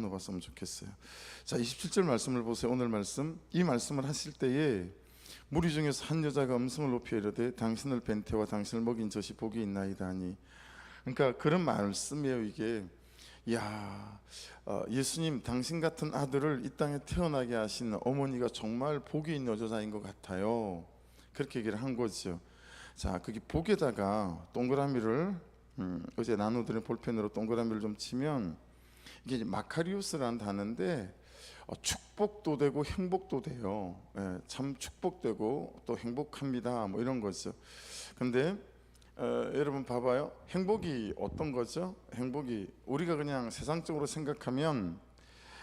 나눠봤으면 좋겠어요. 자, 27절 말씀을 보세요. 오늘 말씀, 이 말씀을 하실 때에 무리 중에서 한 여자가 음성을 높여 이르되 당신을 뵌 태와 당신을 먹인 젖이 복이 있나이다 하니, 그러니까 그런 말씀이에요. 이게 예수님, 당신 같은 아들을 이 땅에 태어나게 하신 어머니가 정말 복이 있는 여자인 것 같아요. 그렇게 얘기를 한 거죠. 자, 거기 복에다가 동그라미를 어제 나누드린 볼펜으로 동그라미를 좀 치면 이게 이제 마카리우스라는 단어인데 축복도 되고 행복도 돼요. 참 축복되고 또 행복합니다, 뭐 이런 거죠. 근데 여러분 봐봐요. 행복이 어떤 거죠? 행복이 우리가 그냥 세상적으로 생각하면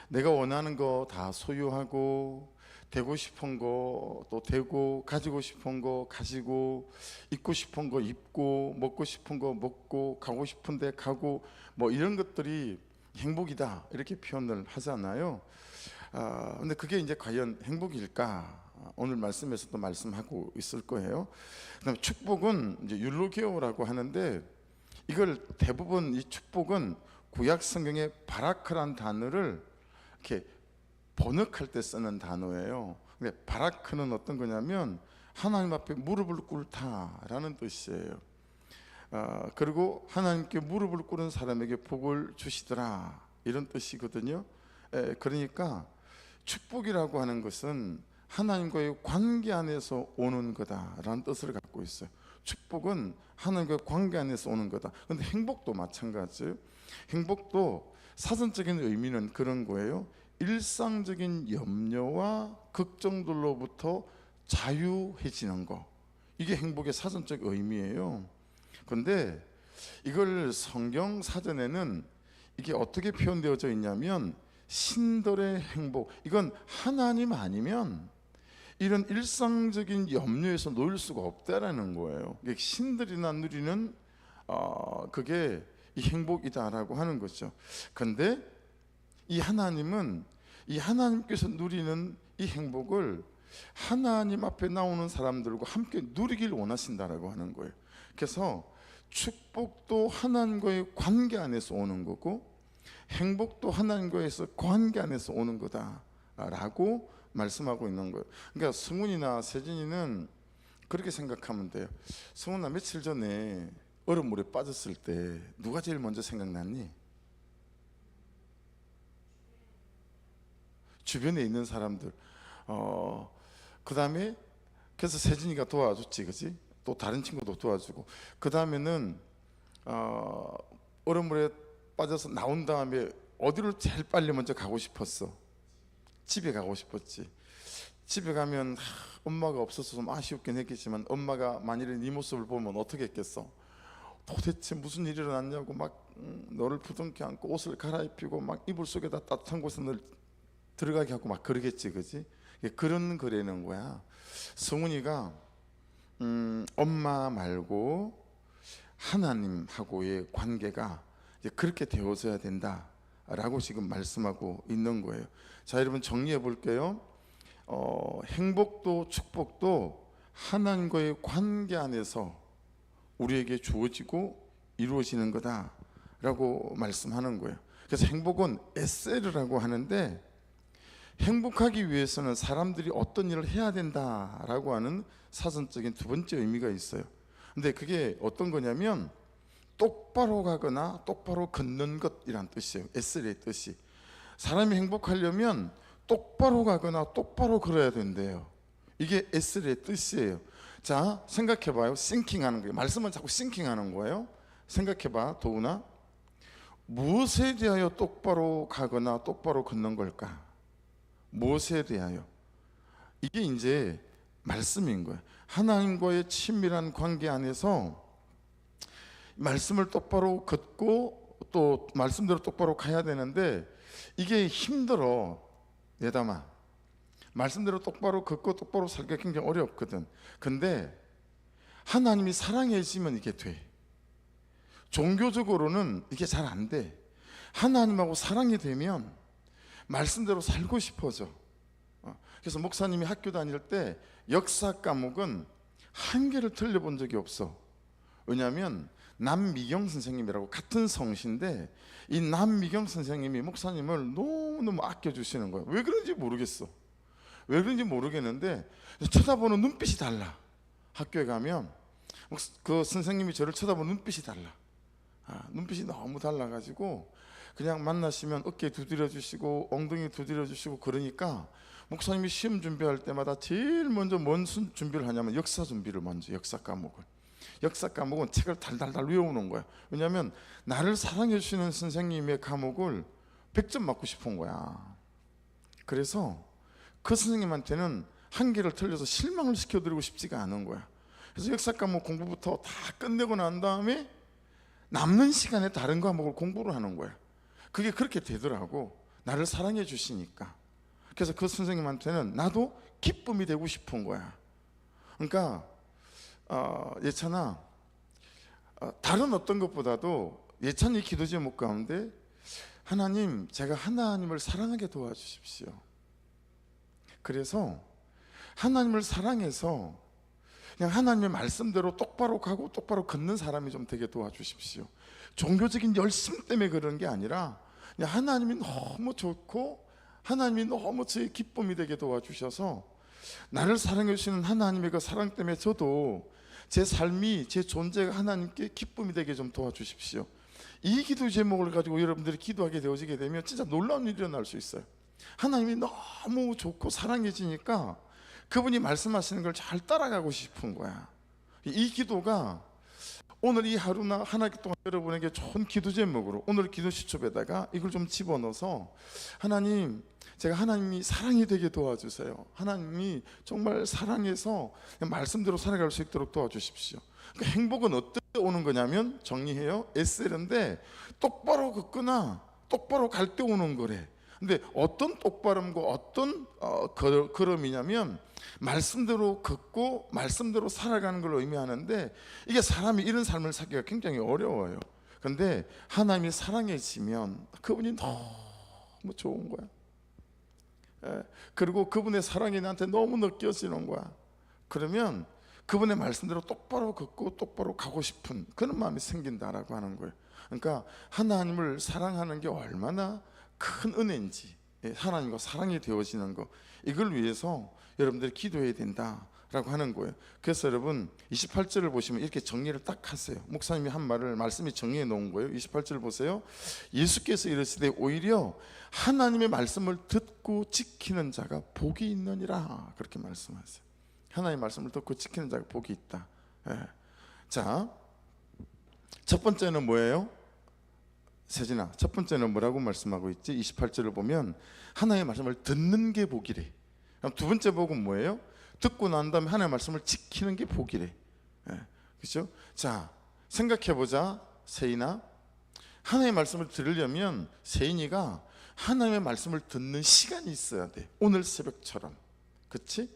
내가 원하는 거 다 소유하고, 되고 싶은 거 또 되고, 가지고 싶은 거 가지고, 입고 싶은 거 입고, 먹고 싶은 거 먹고, 가고 싶은 데 가고, 뭐 이런 것들이 행복이다 이렇게 표현을 하잖아요. 근데 그게 이제 과연 행복일까? 오늘 말씀에서도 말씀하고 있을 거예요. 그다음에 축복은 이제 율로게오라고 하는데, 이걸 대부분 이 축복은 구약 성경의 바라크란 단어를 이렇게 번역할 때 쓰는 단어예요. 근데 바라크는 어떤 거냐면 하나님 앞에 무릎을 꿇다라는 뜻이에요. 그리고 하나님께 무릎을 꿇은 사람에게 복을 주시더라 이런 뜻이거든요. 그러니까 축복이라고 하는 것은 하나님과의 관계 안에서 오는 거다라는 뜻을 갖고 있어요. 축복은 하나님과의 관계 안에서 오는 거다. 그런데 행복도 마찬가지예요. 행복도 사전적인 의미는 그런 거예요. 일상적인 염려와 걱정들로부터 자유해지는 거, 이게 행복의 사전적 의미예요. 그런데 이걸 성경 사전에는 이게 어떻게 표현되어져 있냐면 신들의 행복, 이건 하나님 아니면 이런 일상적인 염려에서 놓일 수가 없다라는 거예요. 신들이나 누리는 그게 이 행복이다라고 하는 거죠. 그런데 이 하나님은 이 하나님께서 누리는 이 행복을 하나님 앞에 나오는 사람들과 함께 누리길 원하신다라고 하는 거예요. 그래서 축복도 하나님과의 관계 안에서 오는 거고, 행복도 하나님과의 관계 안에서 오는 거다라고 말씀하고 있는 거예요. 그러니까 승훈이나 세진이는 그렇게 생각하면 돼요. 승훈아, 며칠 전에 얼음물에 빠졌을 때 누가 제일 먼저 생각났니? 주변에 있는 사람들. 그 다음에 그래서 세진이가 도와줬지, 그지? 또 다른 친구도 도와주고, 그 다음에는 얼음물에 빠져서 나온 다음에 어디를 제일 빨리 먼저 가고 싶었어? 집에 가고 싶었지. 집에 가면 엄마가 없어서 좀 아쉬웠긴 했겠지만, 엄마가 만일에 네 모습을 보면 어떻게 했겠어? 도대체 무슨 일이 일어났냐고 막 너를 부둥켜 안고 옷을 갈아입히고 막 이불 속에다 따뜻한 곳에 널 들어가게 하고 막 그러겠지, 그지? 그런 거라는 거야. 성훈이가 엄마 말고 하나님하고의 관계가 이제 그렇게 되어져야 된다라고 지금 말씀하고 있는 거예요. 자, 여러분 정리해 볼게요. 행복도 축복도 하나님과의 관계 안에서 우리에게 주어지고 이루어지는 거다라고 말씀하는 거예요. 그래서 행복은 에세르라고 하는데, 행복하기 위해서는 사람들이 어떤 일을 해야 된다라고 하는 사전적인 두 번째 의미가 있어요. 근데 그게 어떤 거냐면 똑바로 가거나 똑바로 걷는 것이란 뜻이에요. 에셀의 뜻이. 사람이 행복하려면 똑바로 가거나 똑바로 걸어야 된대요. 이게 에셀의 뜻이에요. 자, 생각해봐요. 싱킹하는 거예요. 말씀은 자꾸 싱킹하는 거예요. 생각해봐, 도훈아. 무엇에 대하여 똑바로 가거나 똑바로 걷는 걸까? 무엇에 대하여? 이게 이제 말씀인 거예요. 하나님과의 친밀한 관계 안에서 말씀을 똑바로 걷고 또 말씀대로 똑바로 가야 되는데, 이게 힘들어. 내담아, 말씀대로 똑바로 걷고 똑바로 살기가 굉장히 어렵거든. 근데 하나님이 사랑해지면 이게 돼. 종교적으로는 이게 잘 안 돼. 하나님하고 사랑이 되면 말씀대로 살고 싶어져. 그래서 목사님이 학교 다닐 때 역사 과목은 한 개를 틀려본 적이 없어. 왜냐하면 남미경 선생님이라고 같은 성씨인데 이 남미경 선생님이 목사님을 너무너무 아껴주시는 거예요. 왜 그런지 모르겠어. 왜 그런지 모르겠는데 쳐다보는 눈빛이 달라. 학교에 가면 그 선생님이 저를 쳐다보는 눈빛이 달라. 눈빛이 너무 달라가지고 그냥 만나시면 어깨 두드려 주시고 엉덩이 두드려 주시고 그러니까 목사님이 시험 준비할 때마다 제일 먼저 뭔 준비를 하냐면 역사 준비를 먼저 역사 과목은 책을 달달달 외우는 거야. 왜냐하면 나를 사랑해 주시는 선생님의 과목을 100점 맞고 싶은 거야. 그래서 그 선생님한테는 한 개를 틀려서 실망을 시켜드리고 싶지가 않은 거야. 그래서 역사 과목 공부부터 다 끝내고 난 다음에 남는 시간에 다른 과목을 공부를 하는 거야. 그게 그렇게 되더라고. 나를 사랑해 주시니까. 그래서 그 선생님한테는 나도 기쁨이 되고 싶은 거야. 그러니까 예찬아, 다른 어떤 것보다도 예찬이 기도 제목 가운데 하나님, 제가 하나님을 사랑하게 도와주십시오. 그래서 하나님을 사랑해서 그냥 하나님의 말씀대로 똑바로 가고 똑바로 걷는 사람이 좀 되게 도와주십시오. 종교적인 열심 때문에 그런 게 아니라 그냥 하나님이 너무 좋고 하나님이 너무 저의 기쁨이 되게 도와주셔서 나를 사랑해 주시는 하나님의 그 사랑 때문에 저도 제 삶이, 제 존재가 하나님께 기쁨이 되게 좀 도와주십시오. 이 기도 제목을 가지고 여러분들이 기도하게 되어지게 되면 진짜 놀라운 일이 일어날 수 있어요. 하나님이 너무 좋고 사랑해지니까 그분이 말씀하시는 걸 잘 따라가고 싶은 거야. 이 기도가 오늘 이 하루나 하나 동안 여러분에게 좋은 기도 제목으로 오늘 기도 시초에다가 이걸 좀 집어넣어서 하나님, 제가 하나님이 사랑이 되게 도와주세요. 하나님이 정말 사랑해서 말씀대로 살아갈 수 있도록 도와주십시오. 그러니까 행복은 어떻게 오는 거냐면 정리해요. SL인데 똑바로 걷거나 똑바로 갈 때 오는 거래. 근데 어떤 똑바름과 어떤 걸음이냐면 말씀대로 걷고 말씀대로 살아가는 걸 의미하는데 이게 사람이 이런 삶을 살기가 굉장히 어려워요. 그런데 하나님이 사랑해지면 그분이 너무 좋은 거야. 그리고 그분의 사랑이 나한테 너무 느껴지는 거야. 그러면 그분의 말씀대로 똑바로 걷고 똑바로 가고 싶은 그런 마음이 생긴다라고 하는 거예요. 그러니까 하나님을 사랑하는 게 얼마나 큰 은혜인지, 하나님과 사랑이 되어지는 거, 이걸 위해서 여러분들이 기도해야 된다라고 하는 거예요. 그래서 여러분 28절을 보시면 이렇게 정리를 딱 하세요. 목사님이 한 말을 말씀이 정리해 놓은 거예요. 28절 보세요. 예수께서 이르시되 오히려 하나님의 말씀을 듣고 지키는 자가 복이 있느니라, 그렇게 말씀하세요. 하나님의 말씀을 듣고 지키는 자가 복이 있다. 자, 첫 번째는 뭐예요? 세진아, 첫 번째는 뭐라고 말씀하고 있지? 28절을 보면 하나님의 말씀을 듣는 게 복이래. 그럼 두 번째 복은 뭐예요? 듣고 난 다음에 하나님의 말씀을 지키는 게 복이래. 그렇죠? 자, 생각해보자. 세인아, 하나님의 말씀을 들으려면 세인이가 하나님의 말씀을 듣는 시간이 있어야 돼. 오늘 새벽처럼. 그렇지?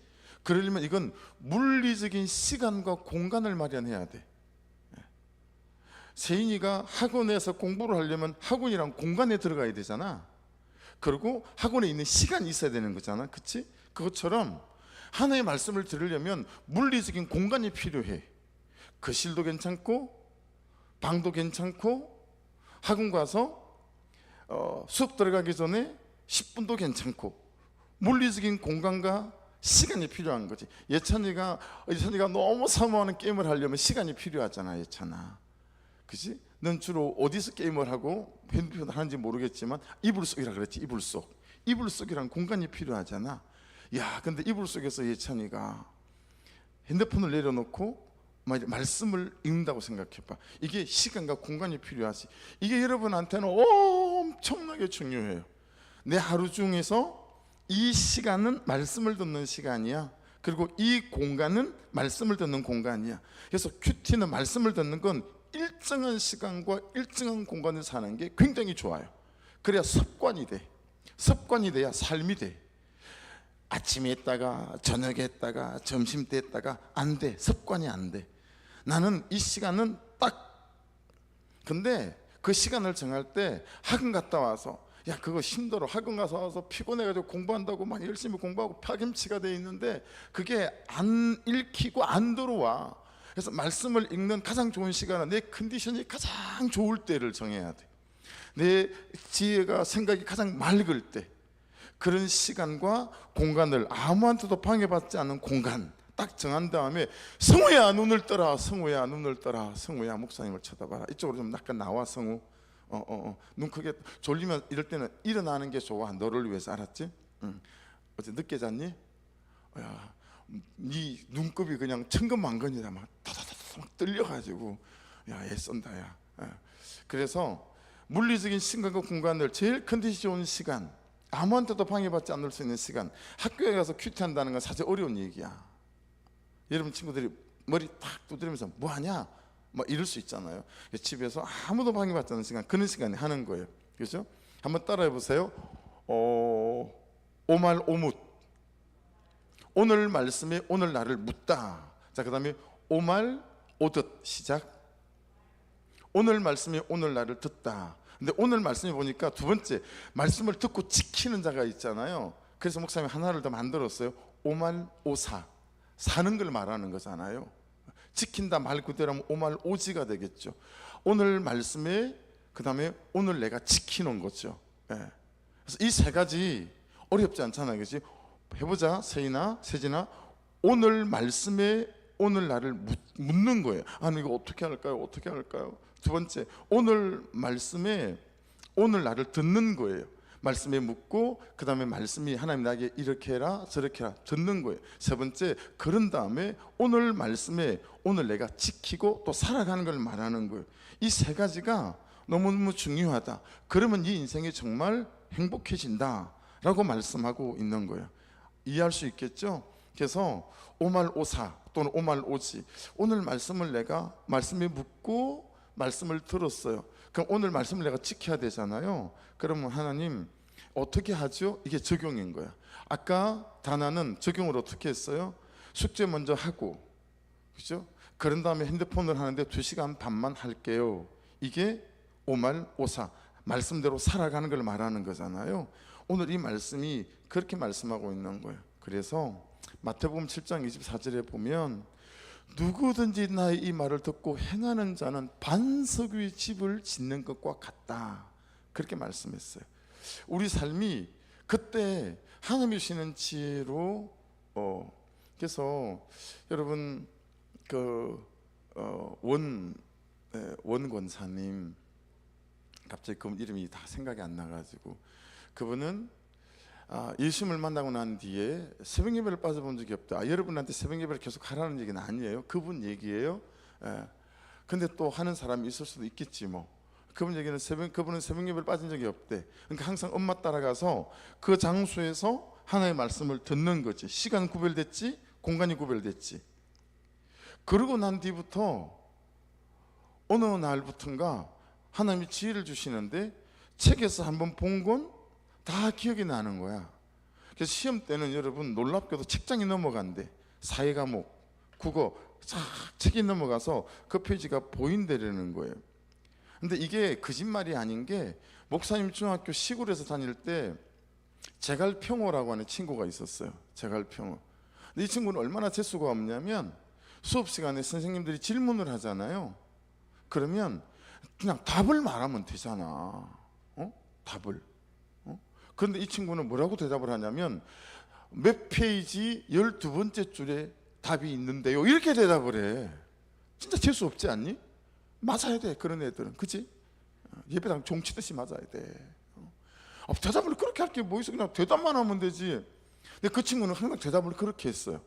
그러려면 이건 물리적인 시간과 공간을 마련해야 돼. 세인이가 학원에서 공부를 하려면 학원이랑 공간에 들어가야 되잖아. 그리고 학원에 있는 시간이 있어야 되는 거잖아. 그치? 그것처럼 하나님의 말씀을 들으려면 물리적인 공간이 필요해. 거실도 괜찮고 방도 괜찮고 학원 가서 수업 들어가기 전에 10분도 괜찮고 물리적인 공간과 시간이 필요한 거지. 예찬이가 너무 사모하는 게임을 하려면 시간이 필요하잖아. 예찬아, 그치? 넌 주로 어디서 게임을 하고 핸드폰 하는지 모르겠지만 이불 속이라 그랬지. 이불 속이란 공간이 필요하잖아. 야, 근데 이불 속에서 예찬이가 핸드폰을 내려놓고 말씀을 읽는다고 생각해봐. 이게 시간과 공간이 필요하지. 이게 여러분한테는 엄청나게 중요해요. 내 하루 중에서 이 시간은 말씀을 듣는 시간이야. 그리고 이 공간은 말씀을 듣는 공간이야. 그래서 큐티는 말씀을 듣는 건 일정한 시간과 일정한 공간을 사는 게 굉장히 좋아요. 그래야 습관이 돼. 습관이 돼야 삶이 돼. 아침에 했다가 저녁에 했다가 점심 때 했다가 안 돼. 습관이 안 돼. 나는 이 시간은 딱, 근데 그 시간을 정할 때 학원 갔다 와서 야, 그거 힘들어. 학원 가서 와서 피곤해가지고 공부한다고 막 열심히 공부하고 파김치가 돼 있는데 그게 안 읽히고 안 들어와. 그래서 말씀을 읽는 가장 좋은 시간은 내 컨디션이 가장 좋을 때를 정해야 돼. 내 지혜가 생각이 가장 맑을 때, 그런 시간과 공간을 아무한테도 방해받지 않는 공간 딱 정한 다음에, 성우야 눈을 떠라, 성우야 눈을 떠라, 성우야 목사님을 쳐다봐라. 이쪽으로 좀 약간 나와 성우. 눈 크게. 졸리면 이럴 때는 일어나는 게 좋아. 너를 위해서. 알았지? 어제 늦게 잤니? 야, 네 눈곱이 그냥 천근만근이다. 막 다다다다 막 떨려가지고 야, 애쓴다 야. 그래서 물리적인 시간과 공간을 제일 컨디션 좋은 시간, 아무한테도 방해받지 않을 수 있는 시간. 학교에 가서 큐티한다는 건 사실 어려운 얘기야. 여러분 친구들이 머리 탁 두드리면서 뭐하냐? 뭐 이럴 수 있잖아요. 집에서 아무도 방해받지 않는 시간, 그런 시간에 하는 거예요. 그렇죠? 한번 따라해 보세요. 오말오묻. 오늘 말씀에 오늘 나를 묻다. 자, 그 다음에 오말오듣. 시작. 오늘 말씀에 오늘 나를 듣다. 근데 오늘 말씀에 보니까 두 번째, 말씀을 듣고 지키는 자가 있잖아요. 그래서 목사님이 하나를 더 만들었어요. 오말오사. 사는 걸 말하는 거잖아요. 지킨다 말 그대로 하면 오말오지가 되겠죠. 오늘 말씀에, 그 다음에 오늘 내가 지키는 거죠. 그래서 이 세 가지 어렵지 않잖아요. 그렇지? 해보자. 세진아, 오늘 말씀에 오늘 나를 묻는 거예요. 아니 이거 어떻게 할까요? 어떻게 할까요? 두 번째, 오늘 말씀에 오늘 나를 듣는 거예요. 말씀에 묻고, 그 다음에 말씀이 하나님 나에게 이렇게 해라 저렇게 해라 듣는 거예요. 세 번째, 그런 다음에 오늘 말씀에 오늘 내가 지키고 또 살아가는 걸 말하는 거예요. 이 세 가지가 너무너무 중요하다. 그러면 이 인생이 정말 행복해진다 라고 말씀하고 있는 거예요. 이해할 수 있겠죠? 그래서 오말오사 또는 오말오지. 오늘 말씀을 내가 말씀에 묻고 말씀을 들었어요. 그럼 오늘 말씀을 내가 지켜야 되잖아요. 그러면 하나님 어떻게 하죠? 이게 적용인 거야. 아까 다나는 적용을 어떻게 했어요? 숙제 먼저 하고, 그죠? 그런 다음에 핸드폰을 하는데 2시간 반만 할게요. 이게 오말오사, 말씀대로 살아가는 걸 말하는 거잖아요. 오늘 이 말씀이 그렇게 말씀하고 있는 거예요. 그래서 마태복음 7장 24절에 보면, 누구든지 나의 이 말을 듣고 행하는 자는 반석 위에 집을 짓는 것과 같다, 그렇게 말씀했어요. 우리 삶이 그때 하나님이 주시는 지혜로 그래서 여러분 원 권사님, 갑자기 그분 이름이 다 생각이 안 나가지고, 그분은 예수님을 만나고 난 뒤에 새벽 예배를 빠져본 적이 없다. 여러분한테 새벽 예배를 계속 하라는 얘기는 아니에요. 그분 얘기예요. 근데 또 하는 사람이 있을 수도 있겠지 뭐. 그분 얘기는 그분은 새벽 예배를 빠진 적이 없대. 그러니까 항상 엄마 따라가서 그 장소에서 하나님의 말씀을 듣는 거지. 시간 구별됐지, 공간이 구별됐지. 그러고 난 뒤부터 어느 날부턴가 하나님이 지혜를 주시는데, 책에서 한번 본 건 다 기억이 나는 거야. 그래서 시험 때는 여러분 놀랍게도 책장이 넘어간대. 사회 과목, 국어 쫙 책이 넘어가서 그 페이지가 보인다라는 거예요. 근데 이게 거짓말이 아닌 게, 목사님 중학교 시골에서 다닐 때 제갈평호라고 하는 친구가 있었어요. 제갈평호. 근데 이 친구는 얼마나 재수가 없냐면, 수업 시간에 선생님들이 질문을 하잖아요. 그러면 그냥 답을 말하면 되잖아. 답을. 그런데 이 친구는 뭐라고 대답을 하냐면, 몇 페이지 12번째 줄에 답이 있는데요, 이렇게 대답을 해. 진짜 재수 없지 않니? 맞아야 돼, 그런 애들은. 그치? 예배당 종치듯이 맞아야 돼. 대답을 그렇게 할 게 뭐 있어. 그냥 대답만 하면 되지. 근데 그 친구는 항상 대답을 그렇게 했어요.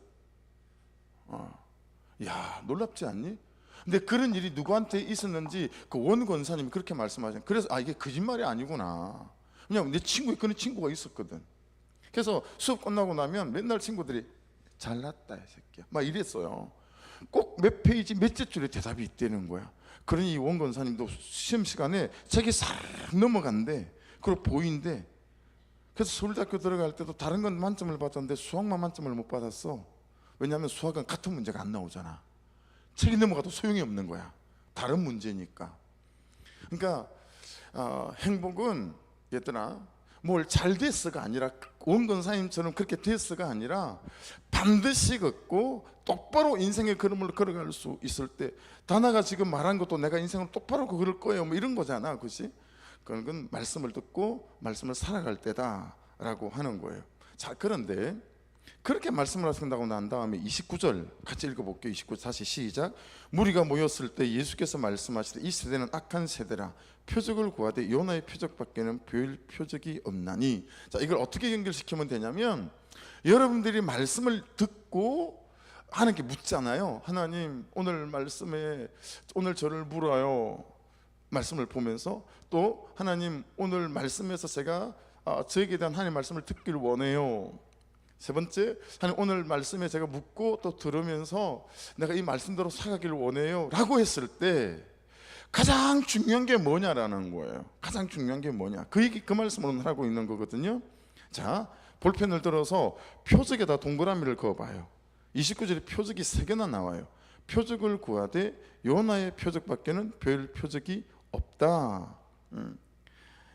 야, 놀랍지 않니? 근데 그런 일이 누구한테 있었는지 그 원 권사님이 그렇게 말씀하셨어요. 그래서 이게 거짓말이 아니구나. 왜냐면 내 친구에 그런 친구가 있었거든. 그래서 수업 끝나고 나면 맨날 친구들이 잘났다 이 새끼야 막 이랬어요. 꼭 몇 페이지 몇째 줄에 대답이 있다는 거야. 그러니 원 권사님도 시험 시간에 책이 싹 넘어간대. 그걸 보인대. 그래서 서울대학교 들어갈 때도 다른 건 만점을 받았는데 수학만 만점을 못 받았어. 왜냐하면 수학은 같은 문제가 안 나오잖아. 책이 넘어가도 소용이 없는 거야. 다른 문제니까. 그러니까 행복은 얘들아 뭘 잘 됐어가 아니라 원근사님처럼 그렇게 됐어가 아니라 반드시 걷고 똑바로 인생의 걸음을 걸어갈 수 있을 때, 다나가 지금 말한 것도 내가 인생을 똑바로 걸을 거예요 뭐 이런 거잖아, 그렇지? 그건 말씀을 듣고 말씀을 살아갈 때다라고 하는 거예요. 자, 그런데 그렇게 말씀을 하신다고 난 다음에 29절 같이 읽어볼게요. 29절 다시 시작. 무리가 모였을 때 예수께서 말씀하시되 이 세대는 악한 세대라 표적을 구하되 요나의 표적밖에는 보일 표적이 없나니. 자, 이걸 어떻게 연결시키면 되냐면, 여러분들이 말씀을 듣고 하나님께 묻잖아요. 하나님, 오늘 말씀에 오늘 저를 물어요. 말씀을 보면서 또 하나님, 오늘 말씀에서 제가 저에게 대한 하나님의 말씀을 듣기를 원해요. 세 번째, 하나님, 오늘 말씀에 제가 묻고 또 들으면서 내가 이 말씀대로 살아가기를 원해요 라고 했을 때 가장 중요한 게 뭐냐라는 거예요. 가장 중요한 게 뭐냐, 그 말씀을 오늘 하고 있는 거거든요. 자, 볼펜을 들어서 표적에다 동그라미를 그어봐요. 29절에 표적이 3개나 나와요. 표적을 구하되 요나의 표적밖에는 별 표적이 없다.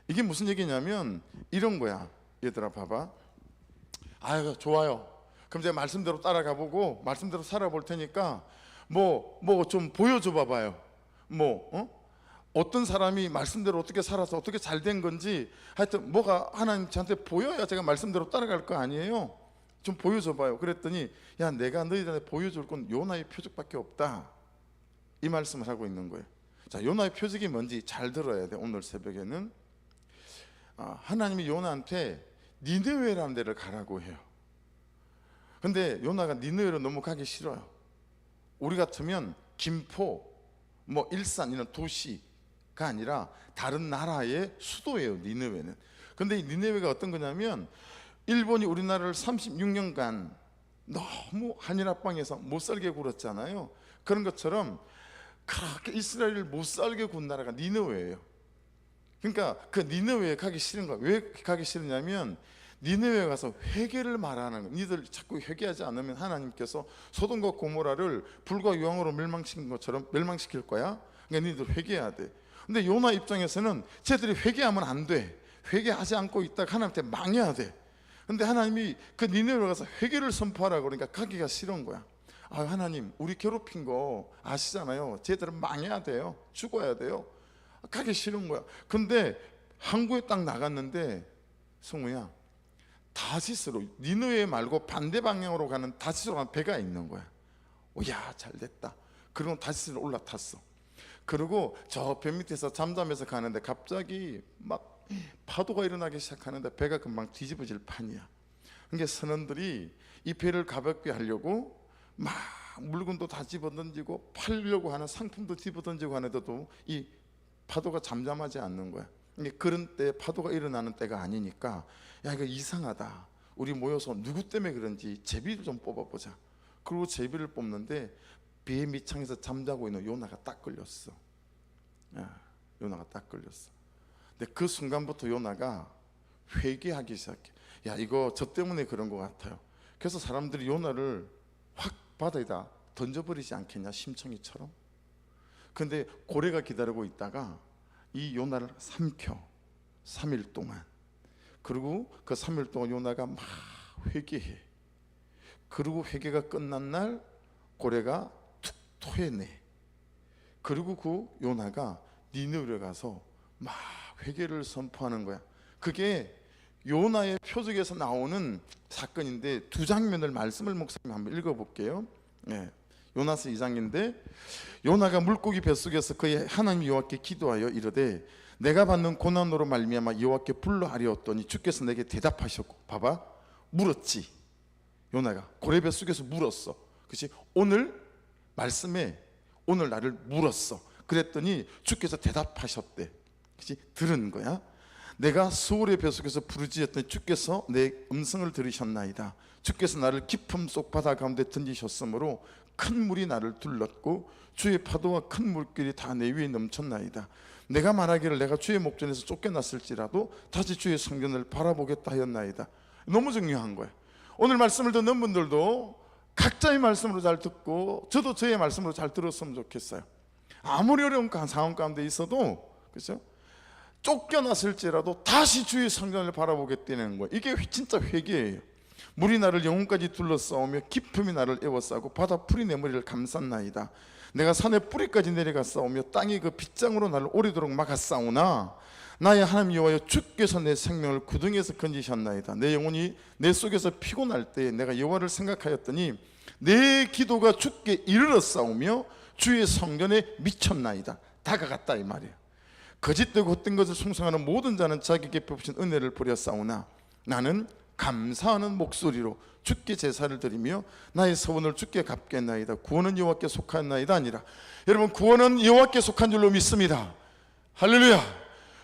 이게 무슨 얘기냐면 이런 거야. 얘들아 봐봐. 아유, 좋아요. 그럼 제가 말씀대로 따라가 보고 말씀대로 살아볼 테니까 뭐 좀 보여줘 봐봐요. 어떤 사람이 말씀대로 어떻게 살아서 어떻게 잘 된 건지, 하여튼 뭐가 하나님 저한테 보여야 제가 말씀대로 따라갈 거 아니에요. 좀 보여줘 봐요. 그랬더니 야, 내가 너희들한테 보여줄 건 요나의 표적밖에 없다, 이 말씀을 하고 있는 거예요. 자, 요나의 표적이 뭔지 잘 들어야 돼. 오늘 새벽에는 하나님이 요나한테 니느웨라는 데를 가라고 해요. 근데 요나가 니느웨로 너무 가기 싫어요. 우리 같으면 김포, 일산 이런 도시가 아니라 다른 나라의 수도예요, 니느웨는. 근데 이 니느웨가 어떤 거냐면, 일본이 우리나라를 36년간 너무 한일 합방에서 못 살게 굴었잖아요. 그런 것처럼 그렇게 이스라엘을 못 살게 군 나라가 니느웨예요. 그러니까 그 니느웨에 가기 싫은 거야. 왜 가기 싫으냐면, 니느웨에 가서 회개를 말하는 거야. 니들 자꾸 회개하지 않으면 하나님께서 소돔과 고모라를 불과 유황으로 멸망시킨 것처럼 멸망시킬 거야. 그러니까 니들 회개해야 돼. 근데 요나 입장에서는 쟤들이 회개하면 안 돼. 회개하지 않고 있다가 하나님한테 망해야 돼. 근데 하나님이 그 니느웨에 가서 회개를 선포하라고 그러니까 가기가 싫은 거야. 아, 하나님, 우리 괴롭힌 거 아시잖아요. 쟤들은 망해야 돼요. 죽어야 돼요. 가기 싫은 거야. 근데 항구에 딱 나갔는데, 성우야, 다시스로, 니느웨 말고 반대 방향으로 가는 다시스로 가는 배가 있는 거야. 야, 잘 됐다. 그리고 다시스로 올라탔어. 그리고 저 배 밑에서 잠잠해서 가는데 갑자기 막 파도가 일어나기 시작하는데 배가 금방 뒤집어질 판이야. 그러니까 선원들이 이 배를 가볍게 하려고 막 물건도 다 집어던지고 팔려고 하는 상품도 집어던지고 하는데도 이 파도가 잠잠하지 않는 거야. 그런 때 파도가 일어나는 때가 아니니까, 야, 이거 이상하다. 우리 모여서 누구 때문에 그런지 제비를 좀 뽑아보자. 그리고 제비를 뽑는데 배의 밑창에서 잠자고 있는 요나가 딱 걸렸어. 야, 요나가 딱 걸렸어. 근데 그 순간부터 요나가 회개하기 시작해. 야, 이거 저 때문에 그런 것 같아요. 그래서 사람들이 요나를 확 바다에다 던져버리지 않겠냐, 심청이처럼. 근데 고래가 기다리고 있다가 이 요나를 삼켜 3일 동안. 그리고 그 3일 동안 요나가 막 회개해. 그리고 회개가 끝난 날 고래가 툭 토해내. 그리고 그 요나가 니느웨에 가서 막 회개를 선포하는 거야. 그게 요나의 표적에서 나오는 사건인데, 두 장면을 말씀을 목사님 한번 읽어볼게요. 요나서 2장인데, 요나가 물고기 뱃속에서 그의 하나님 여호와께 기도하여 이르되 내가 받는 고난으로 말미암아 여호와께 불러하리었더니 주께서 내게 대답하셨고. 봐봐, 물었지. 요나가 고래 뱃속에서 물었어. 그렇지? 오늘 말씀에 오늘 나를 물었어. 그랬더니 주께서 대답하셨대. 그렇지? 들은 거야. 내가 수월의 뱃속에서 부르짖었더니 주께서 내 음성을 들으셨나이다. 주께서 나를 깊음 속 바다 가운데 던지셨으므로 큰 물이 나를 둘렀고 주의 파도와 큰 물길이 다 내 위에 넘쳤나이다. 내가 말하기를 내가 주의 목전에서 쫓겨났을지라도 다시 주의 성전을 바라보겠다 하였나이다. 너무 중요한 거예요. 오늘 말씀을 듣는 분들도 각자의 말씀으로 잘 듣고, 저도 저의 말씀으로 잘 들었으면 좋겠어요. 아무리 어려운 상황 가운데 있어도, 그렇죠? 쫓겨났을지라도 다시 주의 성전을 바라보겠다는 거예요. 이게 진짜 회개예요. 물이 나를 영혼까지 둘러싸우며 깊음이 나를 에워싸고 바다 풀이 내 머리를 감쌌나이다. 내가 산의 뿌리까지 내려가 싸우며 땅이 그 빗장으로 나를 오래도록 막았사오나 나의 하나님 여호와여, 주께서 내 생명을 구덩이에서 건지셨나이다. 내 영혼이 내 속에서 피곤할 때에 내가 여호와를 생각하였더니 내 기도가 주께 이르렀사오며 주의 성전에 미쳤나이다. 다가갔다 이 말이에요. 거짓되고 헛된 것을 숭상하는 모든 자는 자기에게 베푸신 은혜를 버렸사오나 나는 감사하는 목소리로 주께 제사를 드리며 나의 서원을 주께 갚겠나이다. 구원은 여호와께 속하나이다 아니라. 여러분, 구원은 여호와께 속한 줄로 믿습니다. 할렐루야.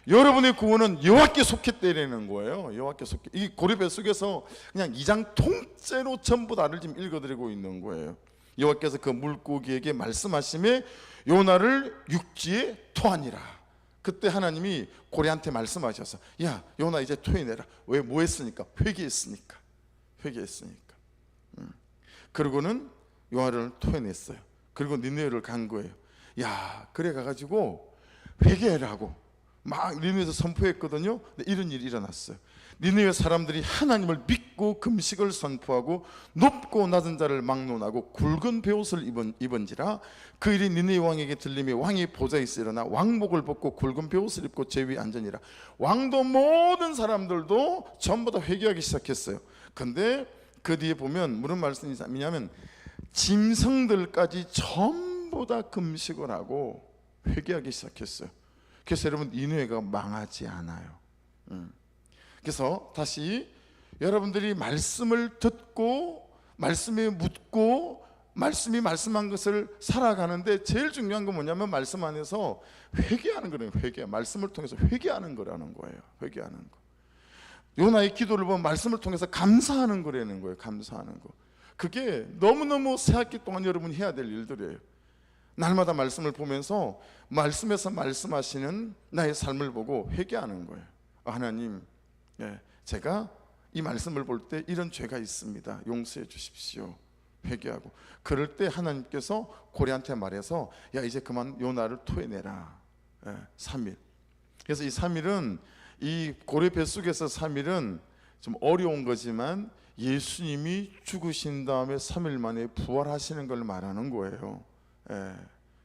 여러분의 구원은 여호와께 속했다라는 거예요. 여호와께 속해. 이 고레배 속에서 그냥 2장 통째로 전부 다를 지금 읽어드리고 있는 거예요. 여호와께서 그 물고기에게 말씀하심에 요나를 육지에 토하니라. 그때 하나님이 고래한테 말씀하셔서 야 요나 이제 토해내라. 왜? 뭐 했으니까? 회개했으니까. 그리고는 요나를 토해냈어요. 그리고 니느웨를 간 거예요. 야 그래 가가지고 회개하라고 막 니느웨에서 선포했거든요. 근데 이런 일이 일어났어요. 니느웨 사람들이 하나님을 믿고 금식을 선포하고 높고 낮은 자를 막론하고 굵은 베옷을 입은지라 그 일이 니느웨 왕에게 들림에 왕이 보좌에 있어 일어나 왕복을 벗고 굵은 베옷을 입고 제 위에 앉으니라. 왕도 모든 사람들도 전부 다 회개하기 시작했어요. 근데 그 뒤에 보면 무슨 말씀이냐면 짐승들까지 전부 다 금식을 하고 회개하기 시작했어요. 그래서 여러분 니느웨가 망하지 않아요. 그래서 다시 여러분들이 말씀을 듣고 말씀에 묻고 말씀이 말씀한 것을 살아가는데 제일 중요한 건 뭐냐면 말씀 안에서 회개하는 거예요. 회개. 말씀을 통해서 회개하는 거라는 거예요. 회개하는 거. 요나의 기도를 보면 말씀을 통해서 감사하는 거라는 거예요. 감사하는 거. 그게 너무너무 새 학기 동안 여러분이 해야 될 일들이에요. 날마다 말씀을 보면서 말씀에서 말씀하시는 나의 삶을 보고 회개하는 거예요. 하나님, 제가 이 말씀을 볼 때 이런 죄가 있습니다. 용서해 주십시오. 회개하고. 그럴 때 하나님께서 고래한테 말해서 야 이제 그만 요나를 토해내라. 3일. 그래서 이 3일은 이 고래 뱃속에서 3일은 좀 어려운 거지만 예수님이 죽으신 다음에 3일 만에 부활하시는 걸 말하는 거예요.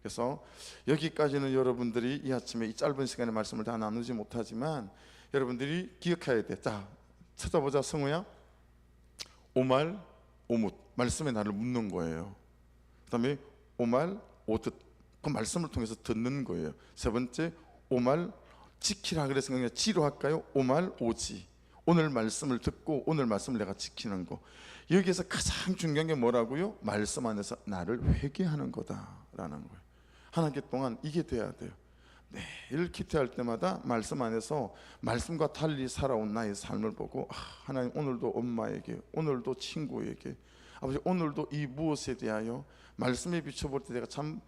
그래서 여기까지는 여러분들이 이 아침에 이 짧은 시간에 말씀을 다 나누지 못하지만 여러분들이 기억해야 돼. 자, 찾아보자. 성우야. 오말 오뭇. 말씀에 나를 묻는 거예요. 그 다음에 오말 오듯. 그 말씀을 통해서 듣는 거예요. 세 번째 오말 지키라 그래서 그냥 지로 할까요? 오말 오지. 오늘 말씀을 듣고 오늘 말씀을 내가 지키는 거. 여기에서 가장 중요한 게 뭐라고요? 말씀 안에서 나를 회개하는 거다라는 거예요. 한 학기 동안 이게 돼야 돼요. 매일 기도할 때마다 말씀 안에서 말씀과 달리 살아온 나의 삶을 보고 하나님 오늘도 엄마에게 오늘도 친구에게 아버지 오늘도 이 무엇에 대하여 말씀에 비춰볼 때 내가 참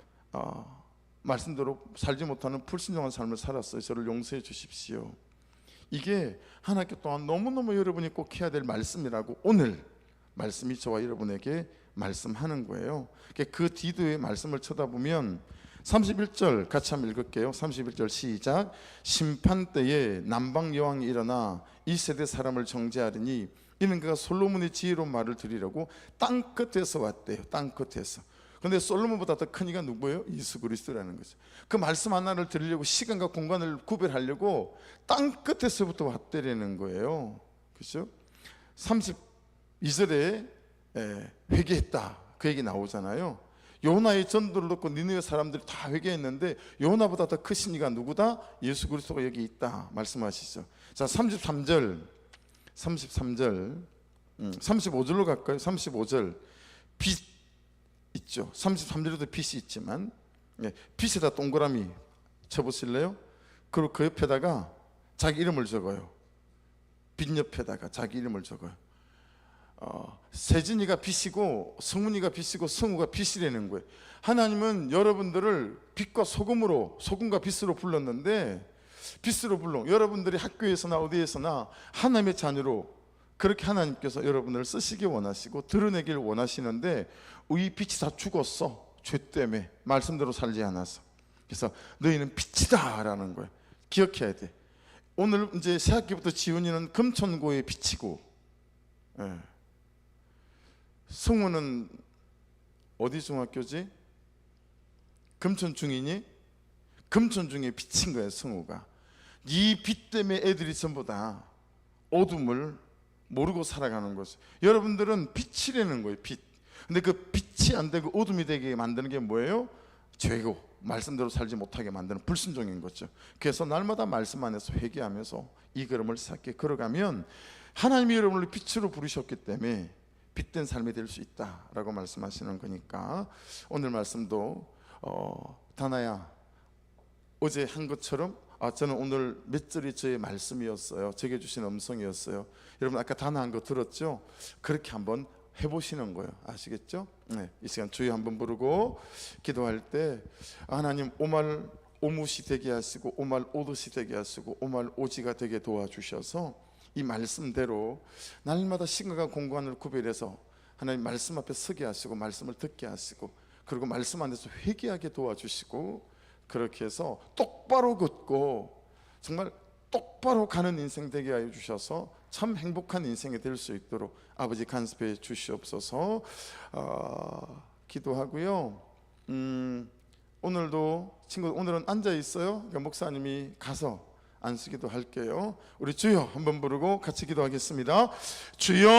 말씀대로 살지 못하는 불순종한 삶을 살았어요. 저를 용서해 주십시오. 이게 한 학기 동안 너무너무 여러분이 꼭 해야 될 말씀이라고 오늘 말씀이 저와 여러분에게 말씀하는 거예요. 그 뒤도의 말씀을 쳐다보면 31절 같이 한번 읽을게요. 31절 시작. 심판 때에 남방 여왕이 일어나 이 세대 사람을 정죄하리니 이는 그가 솔로몬의 지혜로운 말을 들으려고 땅 끝에서 왔대요. 땅 끝에서. 근데 솔로몬보다 더 큰 이가 누구예요? 예수 그리스도라는 거죠. 그 말씀 하나를 들으려고 시간과 공간을 구별하려고 땅 끝에서부터 왔대라는 거예요. 그렇죠? 32절에 회개했다 그 얘기 나오잖아요. 요나의 전도를 듣고 니느웨 사람들이 다 회개했는데 요나보다 더 크신 이가 누구다? 예수 그리스도가 여기 있다 말씀하시죠. 자 33절 35절로 갈까요? 35절 빛 있죠. 33절에도 빛이 있지만 빛에다 동그라미 쳐보실래요? 그리고 그 옆에다가 자기 이름을 적어요. 빛 옆에다가 자기 이름을 적어요. 세진이가 빛이고 성문이가 빛이고 성우가 빛이라는 거예요. 하나님은 여러분들을 빛과 소금으로 소금과 빛으로 불렀는데 빛으로 불러 여러분들이 학교에서나 어디에서나 하나님의 자녀로 그렇게 하나님께서 여러분을 쓰시기 원하시고 드러내길 원하시는데 이 빛이 다 죽었어. 죄 때문에 말씀대로 살지 않아서. 그래서 너희는 빛이다 라는 거예요. 기억해야 돼. 오늘 이제 새학기부터 지훈이는 금천고에 비치고, 예. 승우는 어디 중학교지? 금천 중이니? 금천 중에 비친 거예요. 승우가 이 빛 때문에 애들이 전부 다 어둠을 모르고 살아가는 거죠. 여러분들은 빛이라는 거예요. 빛. 근데 그 빛이 안 되고 어둠이 되게 만드는 게 뭐예요? 죄고 말씀대로 살지 못하게 만드는 불순종인 거죠. 그래서 날마다 말씀 안에서 회개하면서 이 걸음을 새롭게 걸어가면 하나님이 여러분을 빛으로 부르셨기 때문에 빛된 삶이 될 수 있다라고 말씀하시는 거니까, 오늘 말씀도 다나야 어제 한 것처럼 저는 오늘 몇 절이 저의 말씀이었어요. 제게 주신 음성이었어요. 여러분 아까 다나한 거 들었죠? 그렇게 한번 해보시는 거예요. 아시겠죠? 네, 이 시간 주여 한번 부르고 기도할 때 하나님 오말 오무시 되게 하시고 오말 오듯이 되게 하시고 오말 오지가 되게 도와주셔서 이 말씀대로 날마다 신과가 공간을 구별해서 하나님 말씀 앞에 서게 하시고 말씀을 듣게 하시고 그리고 말씀 안에서 회개하게 도와주시고, 그렇게 해서 똑바로 걷고 정말 똑바로 가는 인생 되게 하여 주셔서 참 행복한 인생이 될 수 있도록 아버지 간섭해 주시옵소서. 기도하고요. 오늘도 친구 오늘은 앉아 있어요. 그러니까 목사님이 가서 안수기도 할게요. 우리 주여 한번 부르고 같이 기도하겠습니다. 주여.